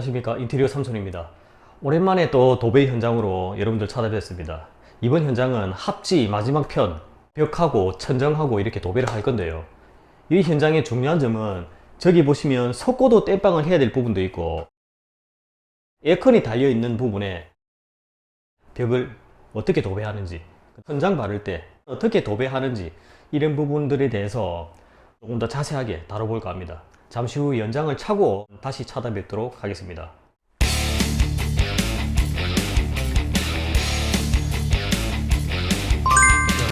안녕하십니까, 인테리어 삼촌입니다. 오랜만에 또 도배 현장으로 여러분들 찾아뵙습니다. 이번 현장은 합지 마지막 편 벽하고 천정하고 이렇게 도배를 할 건데요, 이 현장의 중요한 점은 저기 보시면 석고도 땜빵을 해야 될 부분도 있고 에어컨이 달려 있는 부분에 벽을 어떻게 도배하는지, 현장 바를 때 어떻게 도배하는지, 이런 부분들에 대해서 조금 더 자세하게 다뤄볼까 합니다. 잠시 후 연장을 차고 다시 찾아뵙도록 하겠습니다.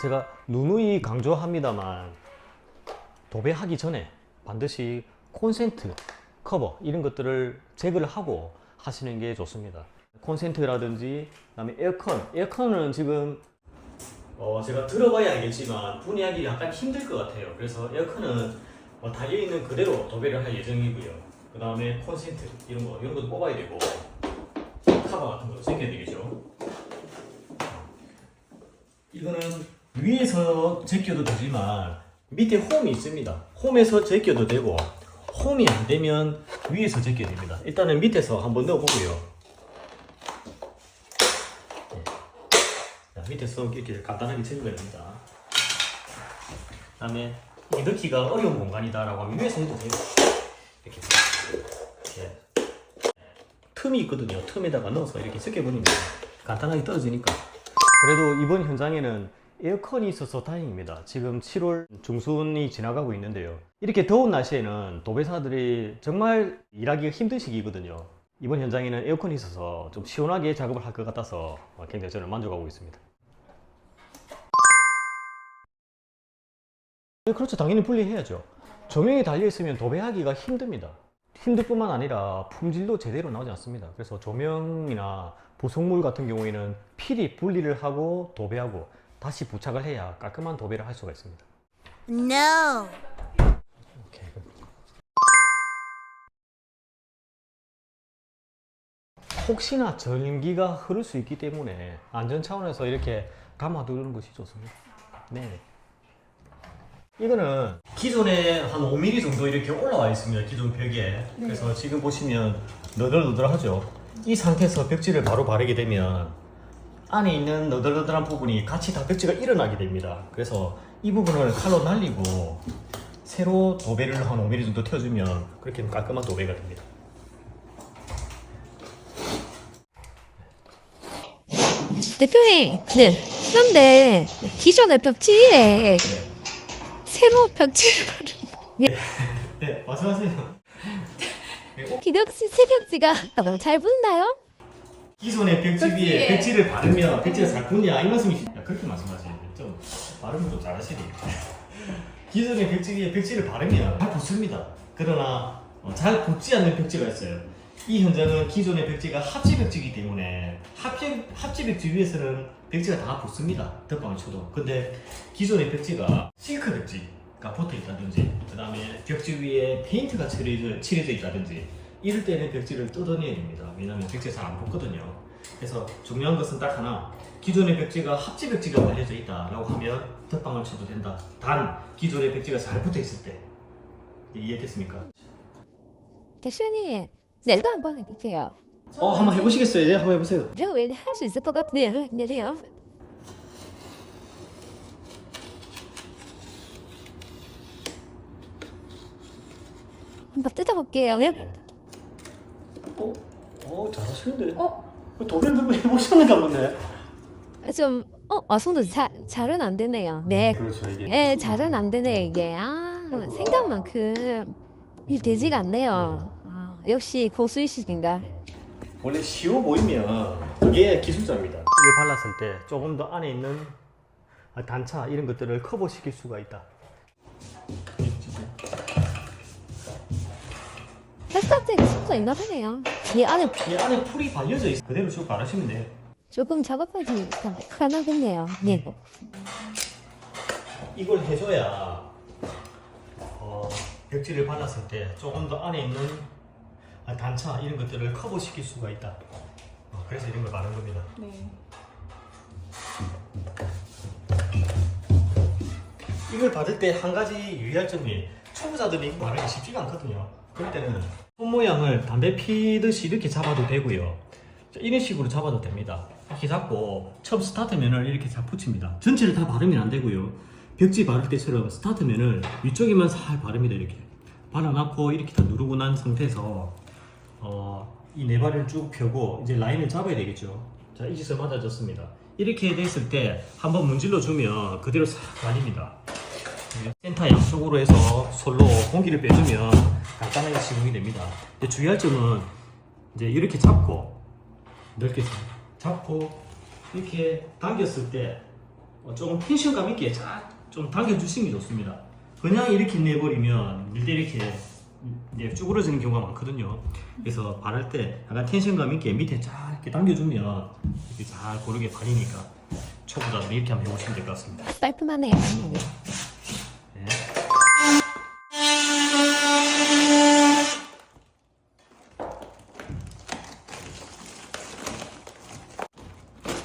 제가 누누이 강조합니다만, 도배하기 전에 반드시 콘센트, 커버 이런 것들을 제거를 하고 하시는 게 좋습니다. 콘센트라든지 그다음에 에어컨은 지금 제가 들어봐야 알겠지만 분해하기 약간 힘들 것 같아요. 그래서 에어컨은 달려있는 그대로 도배를 할 예정이고요. 그 다음에 콘센트 이런 것도 뽑아야 되고, 카바 같은 것도 챙겨야 되겠죠. 이거는 위에서 제껴도 되지만 밑에 홈이 있습니다. 홈에서 제껴도 되고, 홈이 안 되면 위에서 제껴야 됩니다. 일단은 밑에서 한번 넣어보고요. 자, 밑에서 이렇게 간단하게 제거해야 됩니다. 그 다음에 이게 넣기가 어려운 공간이다라고 하면 위에서 해도 돼요. 이렇게. 틈이 있거든요. 틈에다가 넣어서 이렇게 제껴버리면 간단하게 떨어지니까. 그래도 이번 현장에는 에어컨이 있어서 다행입니다. 지금 7월 중순이 지나가고 있는데요, 이렇게 더운 날씨에는 도배사들이 정말 일하기가 힘든 시기거든요. 이번 현장에는 에어컨이 있어서 좀 시원하게 작업을 할 것 같아서 굉장히 저는 만족하고 있습니다. 그렇죠. 당연히 분리해야죠. 조명이 달려있으면 도배하기가 힘듭니다. 힘들 뿐만 아니라 품질도 제대로 나오지 않습니다. 그래서 조명이나 부속물 같은 경우에는 필히 분리를 하고 도배하고 다시 부착을 해야 깔끔한 도배를 할 수가 있습니다. No. 오케이. 혹시나 전기가 흐를 수 있기 때문에 안전 차원에서 이렇게 감아두는 것이 좋습니다. 네. 이거는 기존에 한 5mm 정도 이렇게 올라와 있습니다. 기존 벽에. 그래서 지금 보시면 너덜너덜하죠. 이 상태에서 벽지를 바로 바르게 되면 안에 있는 너덜너덜한 부분이 같이 다 벽지가 일어나게 됩니다. 그래서 이 부분을 칼로 날리고 새로 도배를 한 5mm 정도 펴주면 그렇게 깔끔한 도배가 됩니다. 대표님, 네. 그런데 기존의 벽지에 새로 벽지를 바르면 네, 말씀하세요. 기덕씨 새 벽지가 너무 잘 붙나요? 기존의 벽지 위에 벽지를 바르면 벽지가 잘 붙냐, 이 말씀이시죠? 그렇게 말씀하시는데 좀 발음을 좀 잘하시네요. 기존의 벽지 위에 벽지를 바르면 잘 붙습니다. 그러나 잘 붙지 않는 벽지가 있어요. 이 현장은 기존의 벽지가 합지 벽지이기 때문에 합지 벽지 위에서는 벽지가 다 붙습니다. 덧방을 쳐도. 근데 기존의 벽지가 싱크 벽지가 붙어 있다든지, 그 다음에 벽지 위에 페인트가 칠해져 있다든지, 이럴 때는 벽지를 뜯어내야 됩니다. 왜냐하면 벽지가 잘 안 붙거든요. 그래서 중요한 것은 딱 하나, 기존의 벽지가 합지 벽지가 발려져 있다라고 하면 덧방을 쳐도 된다. 단 기존의 벽지가 잘 붙어 있을 때. 이해됐습니까? 대표님, 내일도 한번 해볼게요. 한번 해보시겠어요? 네, 한번 해보세요. 저 왜 할 수 있을 것 같네요. 안녕하세요. 한번 뜯어볼게요. 잘하시는데? 도배를 한번 해보셨는가 보네. 좀, 손도 잘은 안 되네요. 네. 그렇죠, 이게. 네, 잘은 안 되네, 이게. 생각만큼 일 되지가 않네요. 역시 고수이시긴가. 원래 쉬워 보이면 그게 기술자입니다. 이걸 발랐을 때 조금 더 안에 있는 단차 이런 것들을 커버시킬 수가 있다. 햇살색 수가 있나 보네요. 이 안에 이 안에 풀이 발려져 있어. 그대로 쭉 바르시면 돼요. 조금 작업하기 가능하겠네요. 네. 이걸 해줘야 벽지를 발랐을 때 조금 더 안에 있는 단차 이런 것들을 커버시킬 수가 있다. 그래서 이런 걸 바른 겁니다. 네. 이걸 받을 때 한 가지 유의할 점이, 초보자들이 이거 바르기 쉽지가 않거든요. 그럴 때는 손 모양을 담배 피듯이 이렇게 잡아도 되고요. 자, 이런 식으로 잡아도 됩니다. 이렇게 잡고 처음 스타트면을 이렇게 잘 붙입니다. 전체를 다 바르면 안 되고요. 벽지 바를 때처럼 스타트면을 위쪽에만 살 바릅니다. 이렇게 발라놓고 이렇게 다 누르고 난 상태에서 이 네 발을 쭉 펴고 이제 라인을 잡아야 되겠죠. 자, 이 짓을 맞아줬습니다. 이렇게 됐을 때 한번 문질러 주면 그대로 싹 말립니다. 센터 양쪽으로 해서 솔로 공기를 빼주면 간단하게 시공이 됩니다. 근데 주의할 점은 이제 이렇게 잡고 넓게 잡고 이렇게 당겼을 때 조금 텐션감 있게 좀 당겨주시는 게 좋습니다. 그냥 이렇게 내버리면 밀대 이렇게 이제 쭈그러지는 경우가 많거든요. 그래서 바를 때 약간 텐션감 있게 밑에 쫙 이렇게 당겨주면 이렇게 잘 고르게 발리니까 초보자들 이렇게 한번 해보시면 될 것 같습니다. 깔끔하네요. 네.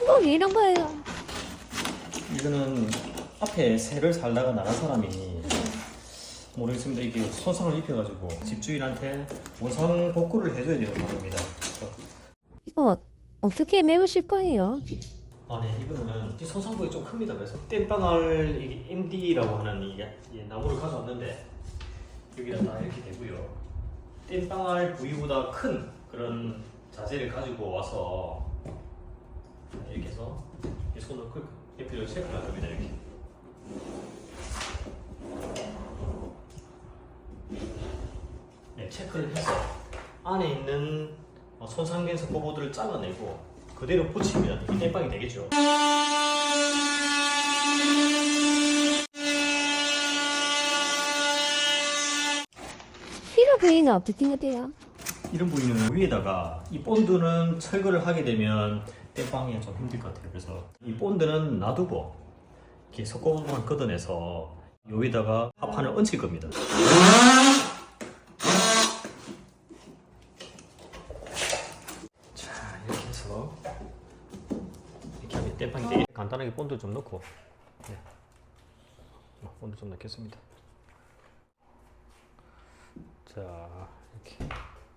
뭐 이런 거예요. 이거는 앞에 새를 살다가 나간 사람이 모르겠습니다. 이게 손상을 입혀가지고 집주인한테 원상 복구를 해줘야 되는 겁니다. 이거 어떻게 메우실 거예요? 아, 네, 이거는 손상부가 좀 큽니다. 그래서 땜빵을 이게 MD라고 하는 이 나무를 가져왔는데 여기다 다 이렇게 되고요. 땜빵할 부위보다 큰 그런 자재를 가지고 와서 이렇게 해서 이 손을 옆으로 체크를 합니다. 이렇게. 네, 체크를 해서 안에 있는 손상된 석고보드를 잘라내고 그대로 붙이면 이 땜빵이 되겠죠. 이런 부위는 어떻게 돼요? 이런 부위는 위에다가 이 본드는 철거를 하게 되면 땜빵이 좀 힘들 것 같아요. 그래서 이 본드는 놔두고 이렇게 석고보드만 걷어내서 여기다가 합판을 얹힐 겁니다. 자, 이렇게 해서 이렇게 하면 땜빵이 되게 간단하게 본드 좀 넣고, 네. 본드 좀 넣겠습니다. 자, 이렇게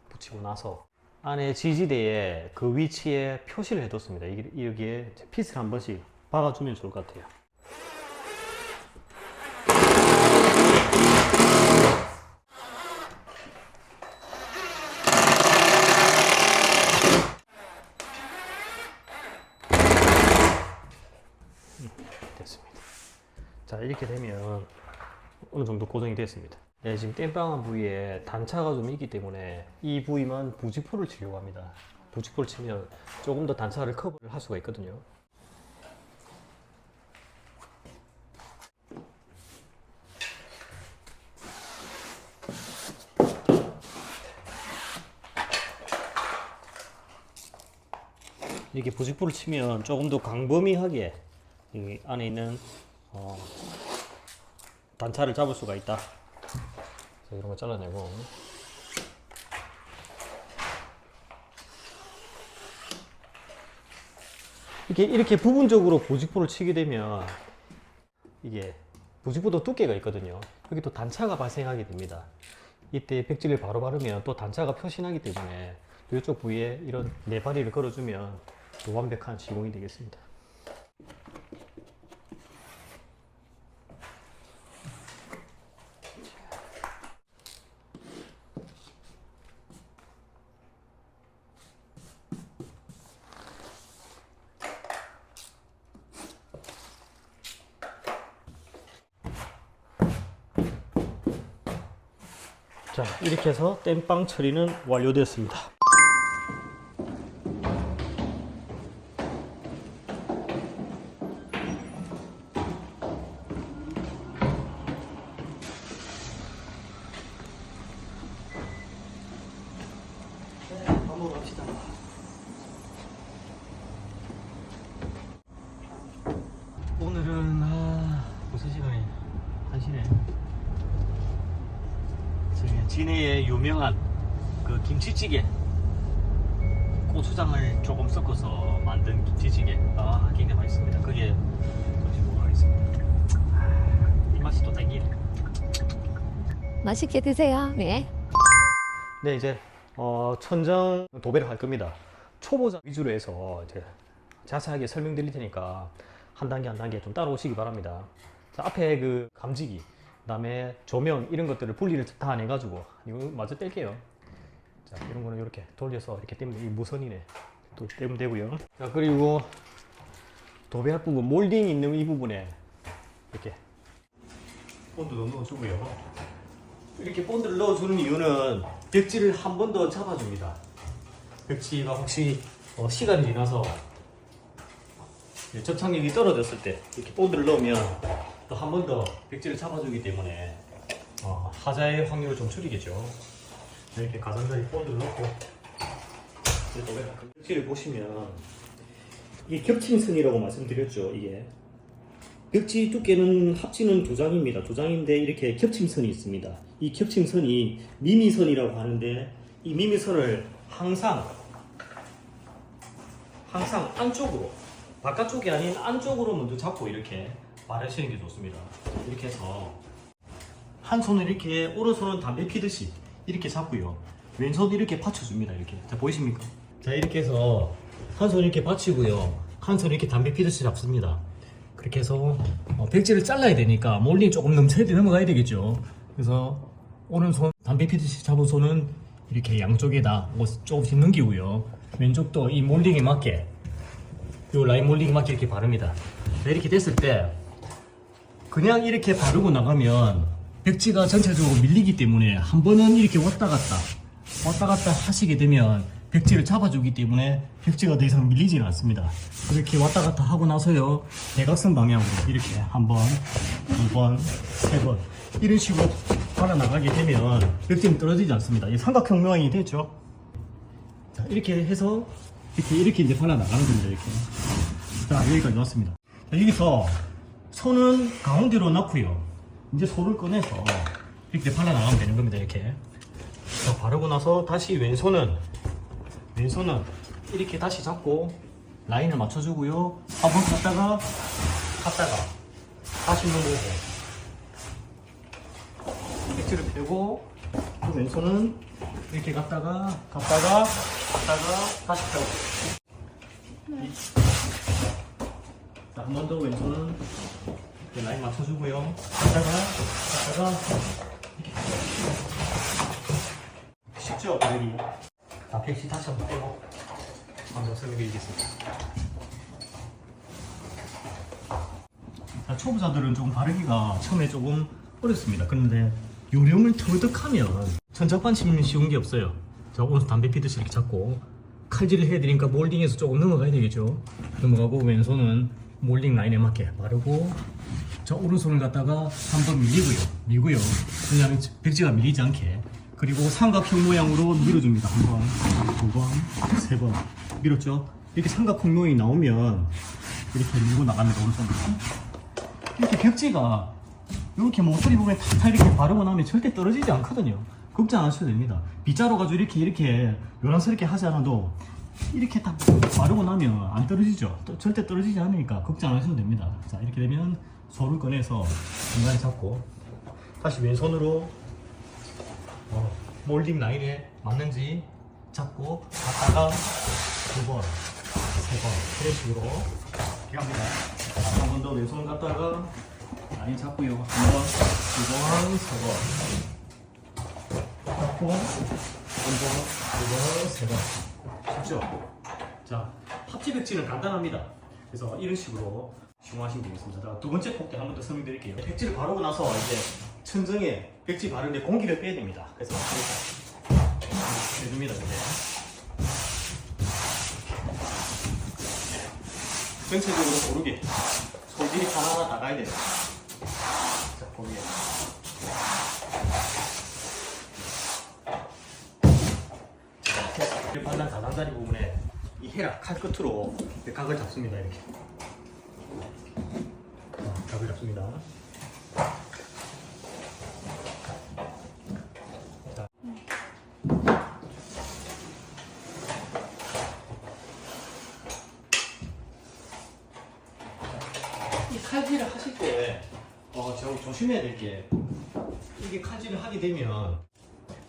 붙이고 나서 안에 지지대에 그 위치에 표시를 해뒀습니다. 여기에 핏을 한 번씩 박아주면 좋을 것 같아요. 됐습니다. 자, 이렇게 되면 어느 정도 고정이 됐습니다. 네, 지금 땜빵한 부위에 단차가 좀 있기 때문에 이 부위만 부직포를 치려고 합니다. 부직포를 치면 조금 더 단차를 커버를 할 수가 있거든요. 이렇게 부직포를 치면 조금 더 광범위하게 이 안에 있는 단차를 잡을 수가 있다. 그래서 이런 거 잘라내고, 이렇게 부분적으로 부직포를 치게 되면 이게 부직포도 두께가 있거든요. 여기 또 단차가 발생하게 됩니다. 이때 벽지를 바로 바르면 또 단차가 표시나기 때문에 이쪽 부위에 이런 네바리를 걸어주면 또 완벽한 시공이 되겠습니다. 자, 이렇게 해서 땜빵 처리는 완료되었습니다. 밥 먹으러 갑시다. 오늘은 무슨 시간이 1시네. 저희 진해의 유명한 그 김치찌개, 고추장을 조금 섞어서 만든 김치찌개, 굉장히 맛있습니다. 그게 점심 먹으러 가겠습니다. 이 맛이 또 땡기네. 맛있게 드세요. 네. 네, 이제 천정 도배를 할 겁니다. 초보자 위주로 해서 이제 자세하게 설명드릴 테니까 한 단계 한 단계 좀 따라오시기 바랍니다. 자, 앞에 그 감지기, 그다음에 조명 이런 것들을 분리를 다 안 해가지고 이거 마저 뗄게요. 자, 이런 거는 이렇게 돌려서 이렇게 떼면 이 무선이네. 또 떼면 되고요. 자, 그리고 도배할 부분, 몰딩 있는 이 부분에 이렇게 본드도 넣어주고요. 이렇게 본드를 넣어주는 이유는 벽지를 한 번 더 잡아줍니다. 벽지가 혹시 시간이 지나서 접착력이 떨어졌을 때 이렇게 본드를 넣으면 또 한 번 더 벽지를 잡아주기 때문에 하자의 확률을 좀 줄이겠죠. 이렇게 가장자리 본드를 넣고 벽지를 보시면 이게 겹침선이라고 말씀드렸죠. 이게 벽지 두께는 합치는 두 장입니다. 두 장인데 이렇게 겹침선이 있습니다. 이 겹침선이 미미선이라고 하는데 이 미미선을 항상 안쪽으로, 바깥쪽이 아닌 안쪽으로 먼저 잡고 이렇게 바르시는 게 좋습니다. 이렇게 해서 한 손을 이렇게, 오른손은 담배 피듯이 이렇게 잡고요. 왼손 이렇게 받쳐줍니다. 이렇게. 자, 보이십니까? 자, 이렇게 해서 한 손 이렇게 받치고요. 한 손 이렇게 담배 피듯이 잡습니다. 그렇게 해서 벽지를 잘라야 되니까 몰딩이 조금 넘어가야 되겠죠. 그래서 오른손 담배 피듯이 잡은 손은 이렇게 양쪽에다 조금씩 넘기고요. 왼쪽도 이 몰딩에 맞게, 요 라인 몰딩에 맞게 이렇게 바릅니다. 이렇게 됐을 때 그냥 이렇게 바르고 나가면 벽지가 전체적으로 밀리기 때문에 한 번은 이렇게 왔다 갔다 하시게 되면 벽지를 잡아주기 때문에 벽지가 더 이상 밀리지는 않습니다. 이렇게 왔다 갔다 하고 나서요, 대각선 방향으로 이렇게 한 번, 두 번, 세 번 이런 식으로 발라 나가게 되면 벽지는 떨어지지 않습니다. 이 삼각형 모양이 되죠. 자, 이렇게 해서 이렇게 이제 발라 나가는 겁니다. 이렇게. 자, 여기까지 왔습니다. 자, 여기서 손은 가운데로 넣고요. 이제 손을 꺼내서 이렇게 발라 나가면 되는 겁니다. 이렇게. 자, 바르고 나서 다시 왼손은 이렇게 다시 잡고 라인을 맞춰주고요. 한번 갔다가 다시 넘어오고 벽지를 펴고 또 왼손은 이렇게 갔다가 다시 펴고. 자, 한 번 더 왼손은 이렇게 라인 맞춰주고요. 갔다가 이렇게 쉽죠? 여기. 자, 벽지 다시 한번 빼고 한번 설명해 드리겠습니다. 자, 초보자들은 조금 바르기가 처음에 조금 어렵습니다. 그런데 요령을 터득하면 천장반 치면 쉬운 게 없어요. 자, 오른손 담배 피듯이 이렇게 잡고 칼질을 해드리니까 몰딩에서 조금 넘어가야 되겠죠. 넘어가고 왼손은 몰딩 라인에 맞게 바르고, 자, 오른손을 갖다가 한번 밀고요. 그냥 벽지가 밀리지 않게. 그리고 삼각형 모양으로 밀어줍니다. 한 번, 두 번, 세 번 밀었죠. 이렇게 삼각형 모양이 나오면 이렇게 밀고 나갑니다. 오른손으로. 이렇게 벽지가 이렇게 모서리 부분에 다 이렇게 바르고 나면 절대 떨어지지 않거든요. 걱정 안 하셔도 됩니다. 빗자루 가지고 이렇게 요란스럽게 하지 않아도 이렇게 딱 바르고 나면 안 떨어지죠. 절대 떨어지지 않으니까 걱정 안 하셔도 됩니다. 자, 이렇게 되면 손을 꺼내서 중간에 잡고 다시 왼손으로 몰딩 라인에 맞는지 잡고 갔다가 두 번, 세 번 그런 식으로 이렇게 합니다. 한 번 더 왼손 갔다가 라인 잡고요. 한 번, 두 번, 세 번 잡고 한 번, 두 번, 세 번. 쉽죠? 자, 합치 벽지는 간단합니다. 그래서 이런 식으로 시공하시면 되겠습니다. 자, 두 번째 폭대 한 번 더 설명드릴게요. 벽지를 바르고 나서 이제 천정에 벽지 바르는데 공기를 빼야 됩니다. 그래서 이렇게 해줍니다. 이제. 전체적으로 고르게 솔질이 하나하나 나가야 돼요. 자, 고르게. 이렇게 발란 가장자리 부분에 이 헤라 칼 끝으로 각을 잡습니다. 이렇게. 각을 잡습니다. 이 칼질을 하실 때 조심해야 될 게, 이게 칼질을 하게 되면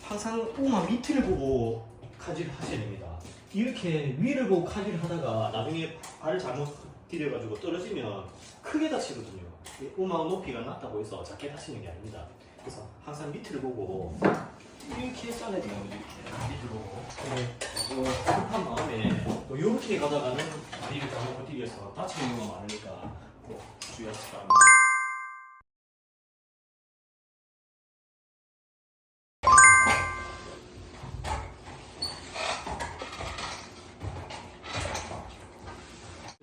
항상 오마 밑을 보고 칼질을 하셔야 됩니다. 이렇게 위를 보고 칼질을 하다가 나중에 발을 잘못 디뎌가지고 떨어지면 크게 다치거든요. 이 오마 높이가 낮다고 해서 작게 다치는 게 아닙니다. 그래서 항상 밑을 보고 이렇게 잘라야 돼요. 이렇게 밑을 보고. 근데 급한 마음에 또 이렇게 가다가는 다리를 잘못 디뎌서 다치는 경우가 많으니까 꼭 주의하시기 바랍니다.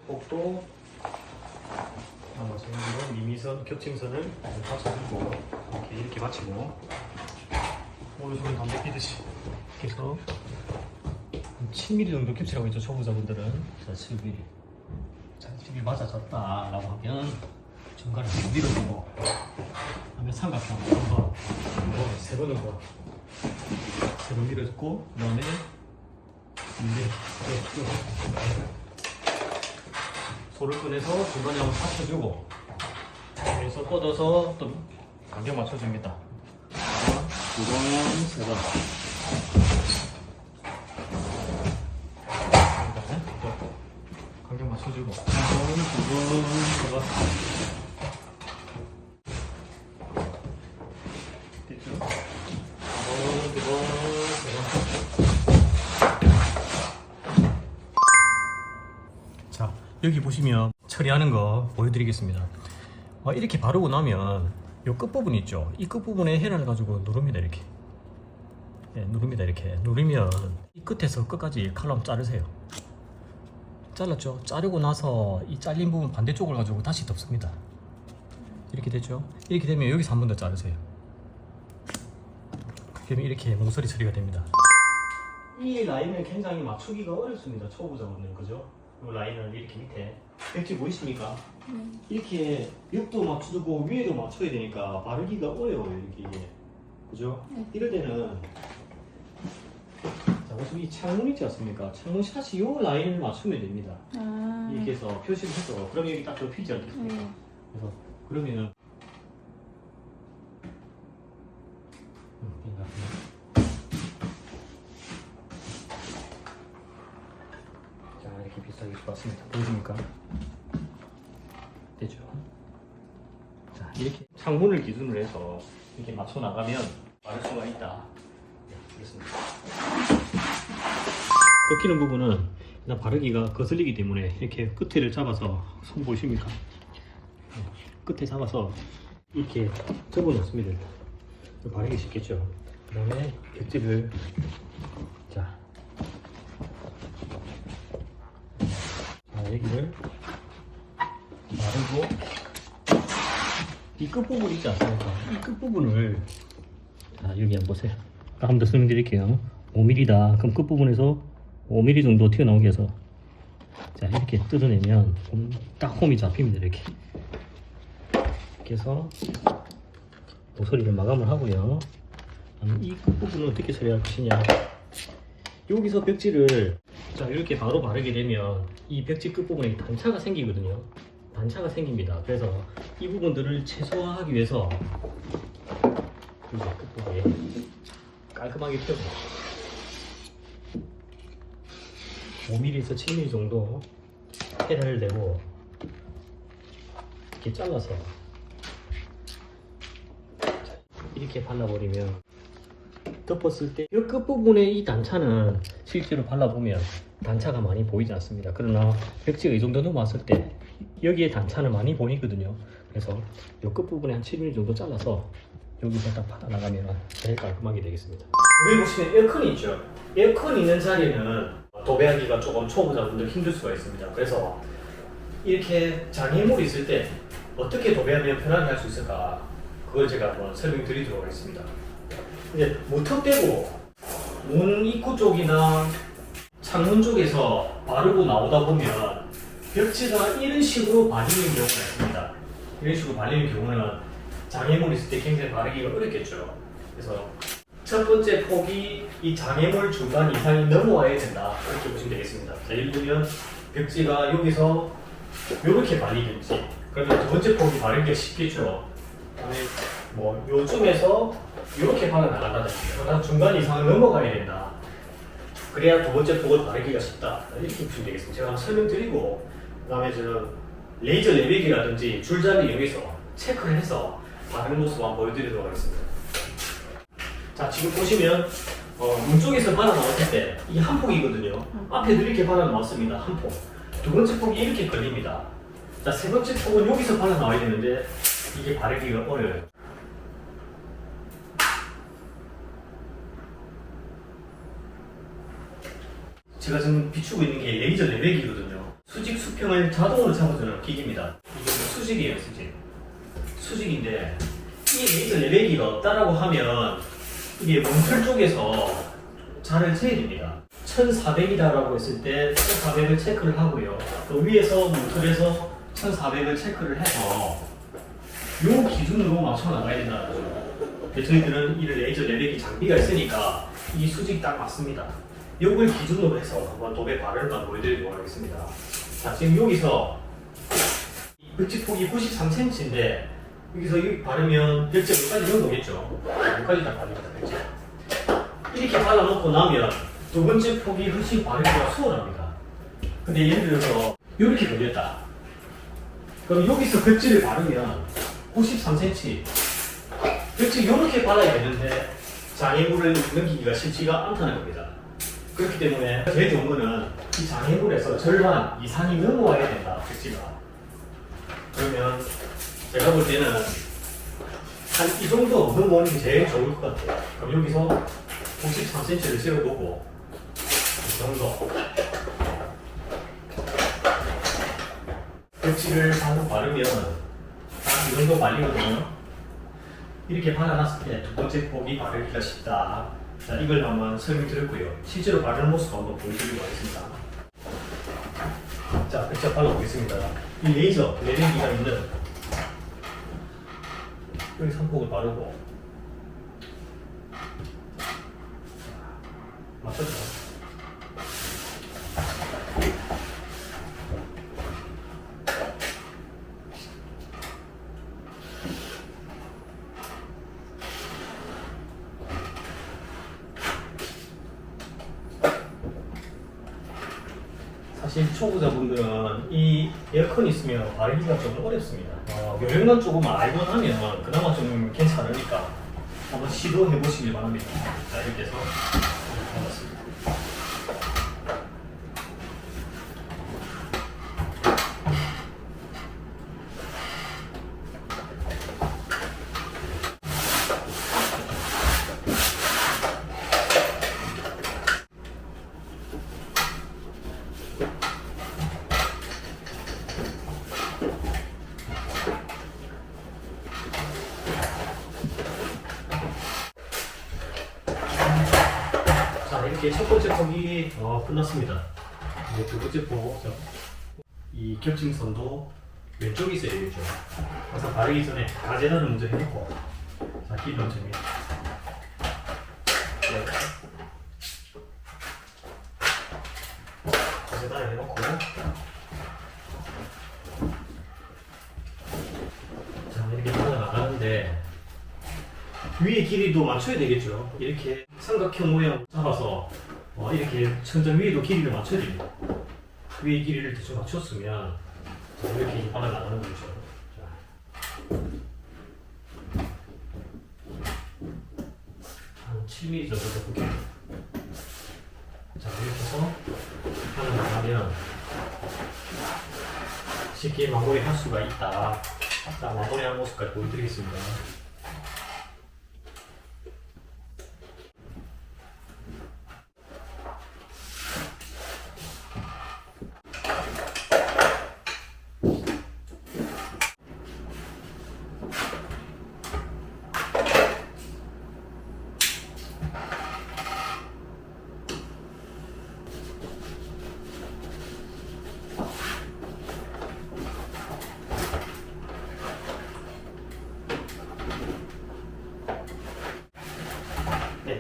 꼭도 마찬가지로 미미선, 겹침선을 받쳐주고 이렇게 받치고 오른손은 담배 피듯이 이렇게 해서 7mm 정도 겹치라고 했죠. 초보자분들은. 자, 7mm. 자, 7mm 맞아졌다 라고 하면 중간에 밀어주고 하면 삼각형 한번 세 번은 더 세 번 밀어주고 그 다음에 소를 꺼내서 중간에 한번 받쳐주고 그래서 뻗어서 또 간격 맞춰줍니다. 두 번, 세 번. 간격 맞춰주고 한 번, 두 번, 세 번. 됐죠? 한 번, 두 번, 세 번. 자, 여기 보시면 처리하는 거 보여드리겠습니다. 이렇게 바르고 나면 이 끝부분 있죠? 이 끝부분에 헤라를 가지고 누릅니다. 이렇게. 네, 누릅니다. 이렇게. 누르면 이 끝에서 끝까지 칼로 한번 자르세요. 잘랐죠? 자르고 나서 이 잘린 부분 반대쪽을 가지고 다시 덮습니다. 이렇게 됐죠? 이렇게 되면 여기서 한 번 더 자르세요. 그러면 이렇게 모서리 처리가 됩니다. 이 라인을 굉장히 맞추기가 어렵습니다. 초보자분들은. 그죠? 이 라인을 이렇게 밑에 벽지 보이십니까? 이렇게 옆도 맞추고 위에도 맞춰야 되니까 바르기가 어려워요. 이게. 그죠? 이럴 때는 자, 보시면 이 창문 있지 않습니까? 창문 샷이 이 라인을 맞추면 됩니다. 이렇게 해서 표시를 해서 그러면 여기 딱 접히지 않겠습니까? 그래서 그러면은 자, 이렇게 비슷하게 봤습니다. 보이십니까? 되죠? 자, 이렇게 창문을 기준으로 해서 이렇게 맞춰 나가면 바를 수가 있다. 네, 그렇습니다. 꺾이는 부분은 일단 바르기가 거슬리기 때문에 이렇게 끝을 잡아서 손 보이십니까? 네, 끝에 잡아서 이렇게 접어 놓습니다. 바르기 쉽겠죠? 그 다음에 벽지를 자 여기를 바르고 이 끝부분 있지 않습니까? 이 끝부분을 자 여기 한번 보세요. 한 번 더 설명드릴게요. 5mm다. 그럼 끝부분에서 5mm 정도 튀어나오게 해서 자 이렇게 뜯어내면 딱 홈이 잡힙니다. 이렇게 해서 모서리를 마감을 하고요. 이 끝부분은 어떻게 처리할 것이냐, 여기서 벽지를 자 이렇게 바로 바르게 되면 이 벽지 끝부분에 단차가 생기거든요. 단차가 생깁니다. 그래서 이 부분들을 최소화하기 위해서 이제 끝부분에 깔끔하게 펴고 5mm에서 7mm 정도 헤라를 내고 이렇게 잘라서 이렇게 발라버리면 덮었을 때 이 끝부분의 이 단차는 실제로 발라보면 단차가 많이 보이지 않습니다. 그러나 벽지가 이 정도 넘어왔을 때 여기에 단차는 많이 보이거든요. 그래서 이 끝부분에 한 7mm 정도 잘라서 여기서 딱 받아나가면 제일 깔끔하게 되겠습니다. 여기 보시면 에어컨이 있죠. 에어컨 있는 자리는 도배하기가 조금 초보자분들 힘들 수가 있습니다. 그래서 이렇게 장애물이 있을 때 어떻게 도배하면 편하게 할 수 있을까, 그걸 제가 한번 설명드리도록 하겠습니다. 이제 무턱대고 문 입구 쪽이나 창문 쪽에서 바르고 나오다 보면 벽지가 이런 식으로 발리는 경우가 있습니다. 이런 식으로 발리는 경우는 장애물 있을 때 굉장히 바르기가 어렵겠죠. 그래서 첫 번째 폭이 이 장애물 중간 이상이 넘어와야 된다, 이렇게 보시면 되겠습니다. 자, 예를 들면 벽지가 여기서 이렇게 발리든지, 그러면 두 번째 폭이 바르기가 쉽겠죠. 그다음에 뭐 요쯤에서 이렇게 바로 나간다는 얘기예요. 난 중간 이상을 넘어가야 된다. 그래야 두 번째 폭을 바르기가 쉽다. 이렇게 보시면 되겠습니다. 제가 한번 설명드리고 그다음에 저 레이저 내리기라든지 줄자를 이용해서 체크를 해서 바르는 모습 한번 보여드리도록 하겠습니다. 자, 지금 보시면 문 쪽에서 발라 나왔을 때 이게 한 폭이거든요. 앞에도 이렇게 발라 나왔습니다. 한 폭. 두 번째 폭이 이렇게 걸립니다. 자, 세 번째 폭은 여기서 발라 나와야 되는데 이게 바르기가 어려워요. 제가 지금 비추고 있는 게 레이저 내리기거든요. 수직 수평을 자동으로 잡아주는 기기입니다. 이게 수직이에요, 수직. 수직인데 이 레이저 내리기가 없다라고 하면 이게 뭉틀 쪽에서 자를 재야 됩니다. 1400이다라고 했을 때 1400을 체크를 하고요. 또 위에서 뭉틀에서 1400을 체크를 해서 요 기준으로 맞춰 나가야 된다는 거죠. 저희들은 이 레이저 내리기 장비가 있으니까 이 수직 딱 맞습니다. 요걸 기준으로 해서 한번 도배 발열만 보여드리도록 하겠습니다. 자, 지금 여기서 벽지폭이 93cm인데 여기서 여기 바르면 벽지 여기까지 정도겠죠. 여기까지 딱 바릅니다. 벽지. 이렇게 발라놓고 나면 두 번째 폭이 훨씬 바르기가 수월합니다. 근데 예를 들어서 이렇게 걸렸다. 그럼 여기서 벽지를 바르면 93cm 벽지 이렇게 발라야 되는데 장애물을 넘기기가 쉽지가 않다는 겁니다. 그렇기 때문에 제일 좋은 거는 이 장애물에서 절반 이상이 넘어와야 된다, 벽지가. 그러면 제가 볼 때는 한 이 정도 넘어오는 게 제일 좋을 것 같아요. 그럼 여기서 93cm를 세워보고 이 정도 벽지를 한번 바르면 딱 이 정도 말리거든요. 이렇게 발라놨을 때 두 번째 폭이 바르기가 쉽다. 자, 이걸 한번 설명드렸고요. 실제로 바르는 모습 한번 보여드리도록 하겠습니다. 자, 벽지 발라보겠습니다. 이 레이저 내리기가 있는 여기 3폭을 바르고 맞췄죠? 사실 초보자분들은 이 에어컨이 있으면 바르기가 좀 어렵습니다. 요령만 조금 알고 나면 그나마 좀 괜찮으니까 한번 시도해 보시길 바랍니다. 자, 이렇게 해서 해봤습니다. 이렇게 첫 번째 폭이 끝났습니다. 이제 두 번째 폭, 이 겹침선도 왼쪽에 있어야 되겠죠. 그래서 바르기 전에 가제단을 먼저 해놓고, 자, 기름 점입니다. 가제단을 해놓고, 자, 이렇게 나가는데 위의 길이도 맞춰야 되겠죠. 이렇게 삼각형 모양 잡아서 이렇게 천장 위에도 길이를 맞춰야 됩니다. 위의 길이를 대충 맞췄으면 이렇게 발라 나가는 거죠. 한 7mm 정도 더 볼게요. 자, 이렇게 해서 발라 나가면 쉽게 마무리 할 수가 있다. 자, 마무리하는 모습까지 보여드리겠습니다.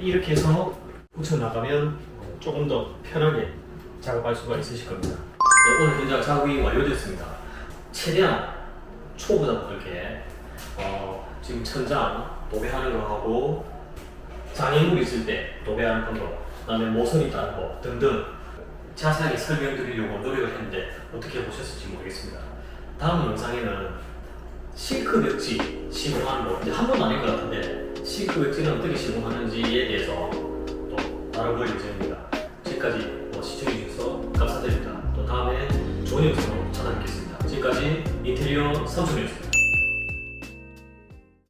이렇게 해서 붙여나가면 조금 더 편하게 작업할 수가 있으실 겁니다. 네, 오늘 현장 작업이 완료됐습니다. 최대한 초보자분들께 지금 천장 도배하는 거 하고 장애물이 있을 때 도배하는 방법, 그다음에 모선이 따는 법 등등 자세하게 설명드리려고 노력을 했는데 어떻게 보셨을지 모르겠습니다. 다음 영상에는 싱크 벽지 시공하는 법, 이제 한 번도 아닌 것 같은데 싱크 벽지는 어떻게 시공하는지에 대해서 또 다뤄볼 예정입니다. 지금까지 시청해주셔서 감사드립니다. 또 다음에 좋은 영상으로 찾아뵙겠습니다. 지금까지 인테리어 삼촌이었습니다.